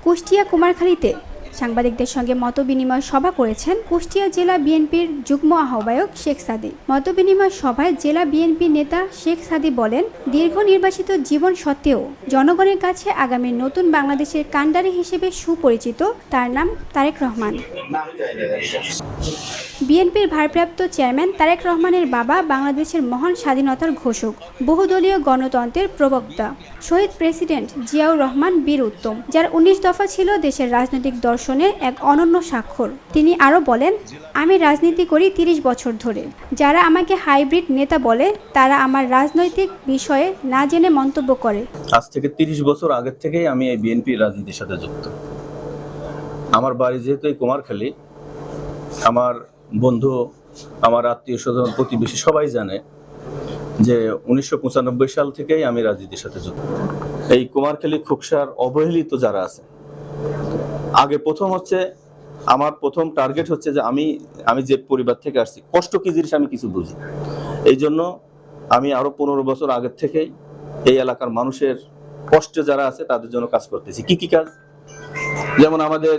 কুষ্টিয়া কুমারখালীতে সাংবাদিকদের সঙ্গে মতবিনিময় সভা করেছেন কুষ্টিয়া জেলা বিএনপির যুগ্ম আহ্বায়ক শেখ সাদী। মতবিনিময় সভায় জেলা বিএনপি নেতা শেখ সাদী বলেন, দীর্ঘ নির্বাসিত জীবন সত্ত্বেও জনগণের কাছে আগামী নতুন বাংলাদেশের কাণ্ডারি হিসেবে সুপরিচিত তার নাম তারেক রহমান। বিএনপির ভারপ্রাপ্ত চেয়ারম্যান তারেক রহমানের বাবা বাংলাদেশের মহান স্বাধীনতার ঘোষক, বহুদলীয় গণতন্ত্রের প্রবক্তা, শহীদ প্রেসিডেন্ট জিয়াউর রহমান বীর উত্তম, যার ১৯ দফা ছিল দেশের রাজনৈতিক দর্শনের এক অনন্য স্বাক্ষর। তিনি আরও বলেন, আমি রাজনীতি করি ৩০ বছর ধরে। যারা আমাকে হাইব্রিড নেতা বলে তারা আমার রাজনৈতিক বিষয়ে না জেনে মন্তব্য করে। আজ থেকে ৩০ বছর আগের থেকেই আমি এই বিএনপির রাজনীতির সাথে যুক্ত। আমার বাড়ি যেহেতু এই কুমারখালী, আমার বন্ধু, আমার আত্মীয় স্বজন, প্রতিবেশী সবাই জানে যে ১৯৯৫ সাল থেকেই আমি রাজনীতির সাথে যুক্ত। এই কুমারখালী খোকসার অবহেলিত যারা আছে, আগে প্রথম হচ্ছে আমার প্রথম টার্গেট হচ্ছে যে আমি যে পরিবার থেকে আসছি, কষ্ট কি জিনিস আমি কিছু বুঝি। এই জন্য আমি আরো ১৫ বছর আগের থেকেই এই এলাকার মানুষের কষ্টে যারা আছে তাদের জন্য কাজ করতেছি। কি কাজ? যেমন আমাদের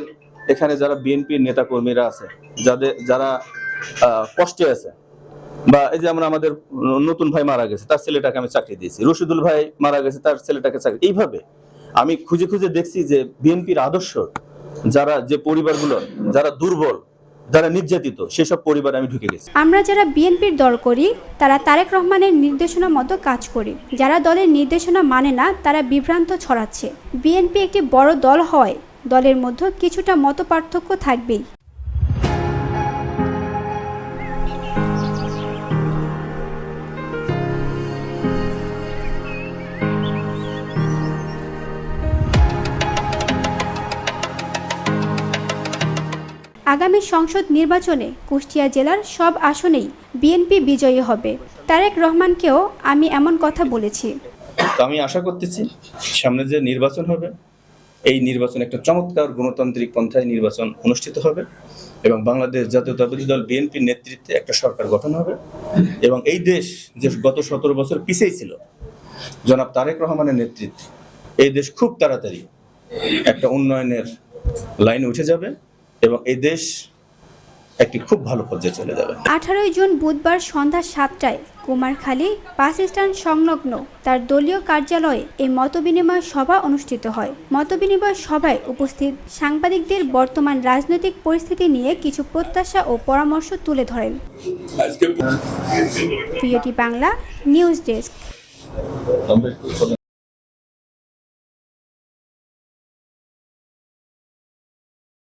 এখানে যারা বিএনপির নেতা কর্মীরা আছে, যারা কষ্টে আছে, বা এই যে আমাদের নতুন ভাই মারা গেছে, তার ছেলেটাকে আমি চাকরি দিয়েছি, রশিদুল ভাই মারা গেছে, তার ছেলেটাকে চাকরি। এইভাবে আমি খুঁজে খুঁজে দেখছি যে বিএনপির আদর্শ যে পরিবারগুলো যারা দুর্বল, যারা নির্যাতিত, সেসব পরিবার আমি ঢুকে গেছি। আমরা যারা বিএনপির দল করি তারা তারেক রহমানের নির্দেশনা মতো কাজ করি। যারা দলের নির্দেশনা মানে না তারা বিভ্রান্ত ছড়াচ্ছে। বিএনপি একটি বড় দল হয়, দলের মধ্যে কিছুটা মতপার্থক্য থাকবেই। আগামী সংসদ নির্বাচনে কুষ্টিয়া জেলার সব আসনেই বিএনপি বিজয়ী হবে। তারেক রহমানকেও আমি এমন কথা বলেছি। আমি আশা করতেছি সামনে যে নির্বাচন হবে, এই নির্বাচন একটা চমৎকার গণতান্ত্রিক পন্থায় নির্বাচন অনুষ্ঠিত হবে এবং বাংলাদেশ জাতীয়তাবাদী দল বিএনপির নেতৃত্বে একটা সরকার গঠন হবে এবং এই দেশ যে গত ১৭ বছর পিছিয়ে ছিল, জনাব তারেক রহমানের নেতৃত্বে এই দেশ খুব তাড়াতাড়ি একটা উন্নয়নের লাইনে উঠে যাবে এবং এই দেশ একটি খুব ভালো পর্যায়ে চলে যাবে। ১৮ জুন বুধবার সন্ধ্যা ৭টায় কুমারখালী বাস স্ট্যান্ড সংলগ্ন তার দলীয় কার্যালয়ে এই মতবিনিময় সভা অনুষ্ঠিত হয়। মতবিনিময় সভায় উপস্থিত সাংবাদিকদের বর্তমান রাজনৈতিক পরিস্থিতি নিয়ে কিছু প্রত্যাশা ও পরামর্শ তুলে ধরেন। প্রিয়টি বাংলা নিউজ ডেস্ক।